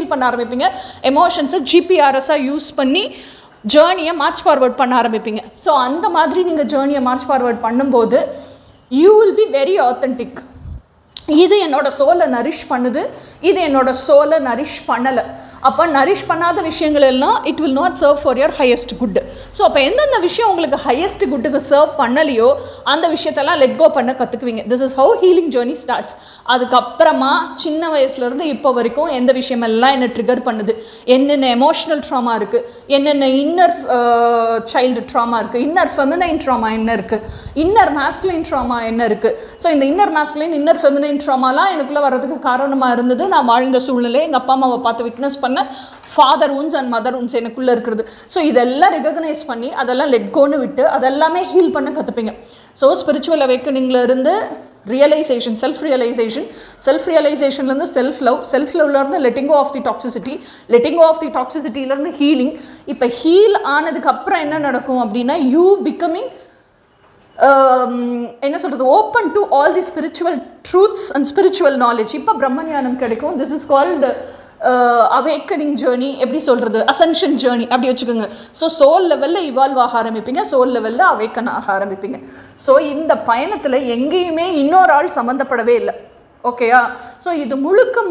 Heel பண்ண ஆரம்பிப்பீங்க. எமோஷன்ஸை ஜிபிஆர்எஸ்ஸாக யூஸ் பண்ணி ஜேர்னியை மார்ச் ஃபார்வர்ட் பண்ண ஆரம்பிப்பீங்க. ஸோ அந்த மாதிரி நீங்கள் ஜேர்னியை மார்ச் ஃபார்வர்ட் பண்ணும்போது you will be very authentic. இது என்னோட சோலை நரிஷ் பண்ணுது, இது என்னோட சோலை நரிஷ் பண்ணலை. அப்போ நரிஷ் பண்ணாத விஷயங்கள் எல்லாம் it will not serve for your highest good. So அப்போ எந்தெந்த விஷயம் உங்களுக்கு ஹையஸ்ட் குட்டுக்கு சர்வ் பண்ணலையோ அந்த விஷயத்தெல்லாம் லெட் கோ பண்ண கற்றுக்குவீங்க. This is how healing journey starts. அதுக்கப்புறமா சின்ன வயசுலேருந்து இப்போ வரைக்கும் எந்த விஷயமெல்லாம் என்னை ட்ரிகர் பண்ணுது, என்னென்ன எமோஷ்னல் ட்ராமா இருக்குது, என்னென்ன இன்னர் சைல்டு ட்ராமா இருக்குது, இன்னர் ஃபெமினைன் ட்ராமா என்ன இருக்குது, இன்னர் மாஸ்குலைன் ட்ராமா என்ன இருக்குது. ஸோ இந்த இன்னர் மாஸ்குலைன் இன்னர் ஃபெமினைன் ட்ராமாலாம் எனக்குள்ளே வர்றதுக்கு காரணமாக இருந்தது நான் வாழ்ந்த சூழ்நிலை, எங்கள் அப்பா அம்மாவை பார்த்து விட்னஸ் பண்ண ஃபாதர் உன்ஸ் அண்ட் மதர் உன்ஸ் எனக்குள்ளே இருக்கிறது. ஸோ இதெல்லாம் ரெகக்னைஸ் பண்ணி அதெல்லாம் லெட் கோன்னு விட்டு அதெல்லாமே ஹீல் பண்ண கற்றுப்பீங்க. ஸோ ஸ்பிரிச்சுவல் அவேக்கனிங்கில் இருந்து ரியலைசேஷன், செல்ஃப் ரியலைசேஷன்லேருந்து செல்ஃப் லவ்லேருந்து letting go of the toxicity, letting go of the டாக்ஸிசிட்டிலேருந்து ஹீலிங். இப்போ ஹீல் ஆனதுக்கப்புறம் என்ன நடக்கும் அப்படின்னா யூ பிகமிங் என்ன சொல்கிறது, open to all the spiritual truths and spiritual knowledge. இப்போ பிரம்மஞானம் கிடைக்கும். This is called awakening journey. எப்படி சொல்கிறது, அசென்ஷன் ஜேர்னி அப்படி வச்சுக்கோங்க. ஸோ சோல் லெவலில் இவால்வ் ஆக ஆரம்பிப்பீங்க, சோல் லெவலில் அவேக்கன் ஆக ஆரம்பிப்பீங்க. ஸோ இந்த பயணத்தில் எங்கேயுமே இன்னொரு ஆள் சம்மந்தப்படவே இல்லை. ஓகேயா? ஸோ இது முழுக்க